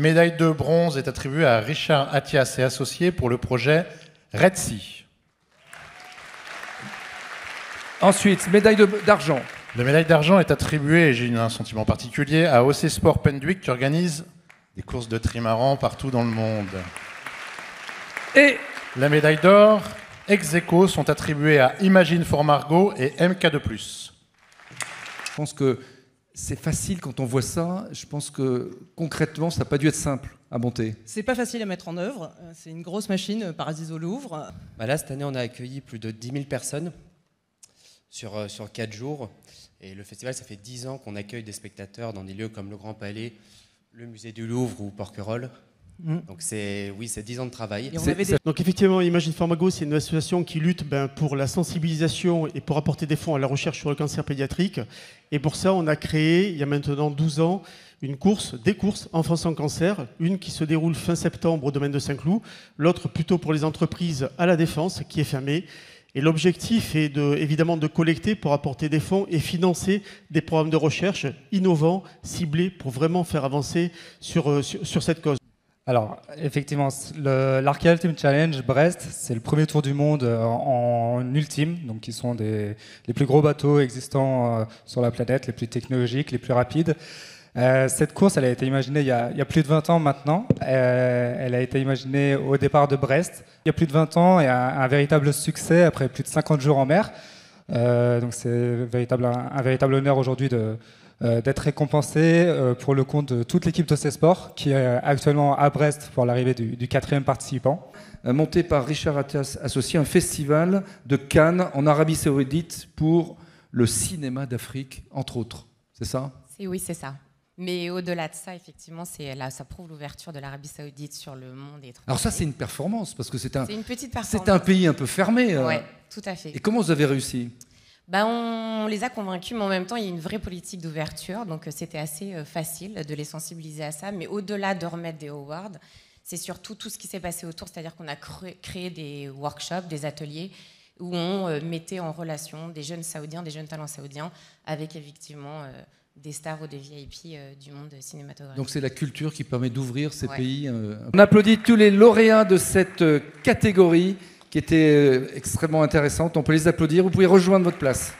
médaille de bronze est attribuée à Richard Attias et associés pour le projet Red Sea. Ensuite, médaille d'argent. La médaille d'argent est attribuée, et j'ai un sentiment particulier, à OC Sport Penduic qui organise des courses de trimaran partout dans le monde. Et la médaille d'or, ex aequo, sont attribuées à Imagine for Margot et MK2+. Je pense que c'est facile quand on voit ça. Je pense que concrètement, ça n'a pas dû être simple à monter. C'est pas facile à mettre en œuvre. C'est une grosse machine, Paradies au Louvre. Là, cette année, on a accueilli plus de 10 000 personnes sur 4 jours. Et le festival, ça fait 10 ans qu'on accueille des spectateurs dans des lieux comme le Grand Palais, le musée du Louvre ou Porquerolles. Donc c'est 10 ans de travail. Donc effectivement, Imagine for Margot, c'est une association qui lutte pour la sensibilisation et pour apporter des fonds à la recherche sur le cancer pédiatrique. Et pour ça, on a créé, il y a maintenant 12 ans, des courses Enfants sans cancer, une qui se déroule fin septembre au domaine de Saint-Cloud, l'autre plutôt pour les entreprises à la Défense, qui est fermée. Et l'objectif est évidemment de collecter pour apporter des fonds et financer des programmes de recherche innovants, ciblés, pour vraiment faire avancer sur cette cause. Alors, effectivement, l'Arkea Ultimate Challenge Brest, c'est le premier tour du monde en ultime, donc qui sont les plus gros bateaux existants sur la planète, les plus technologiques, les plus rapides. Cette course, elle a été imaginée il y a plus de 20 ans maintenant. Elle a été imaginée au départ de Brest il y a plus de 20 ans et un véritable succès après plus de 50 jours en mer. Donc c'est un véritable honneur aujourd'hui d'être récompensé pour le compte de toute l'équipe d'OC Sport qui est actuellement à Brest pour l'arrivée du 4e participant. Monté par Richard Attias associé, un festival de Cannes en Arabie Saoudite pour le cinéma d'Afrique, entre autres. C'est ça ? Oui, c'est ça. Mais au-delà de ça, effectivement, ça prouve l'ouverture de l'Arabie Saoudite sur le monde étranger. Alors ça, c'est une performance, parce que c'est une petite performance. C'est un pays un peu fermé. Oui, tout à fait. Et comment vous avez réussi ? On les a convaincus, mais en même temps, il y a une vraie politique d'ouverture, donc c'était assez facile de les sensibiliser à ça. Mais au-delà de remettre des awards, c'est surtout tout ce qui s'est passé autour, c'est-à-dire qu'on a créé des workshops, des ateliers, où on mettait en relation des jeunes Saoudiens, des jeunes talents saoudiens, avec effectivement des stars ou des VIP du monde cinématographique. Donc c'est la culture qui permet d'ouvrir ces pays. On applaudit tous les lauréats de cette catégorie qui était extrêmement intéressante. On peut les applaudir. Vous pouvez rejoindre votre place.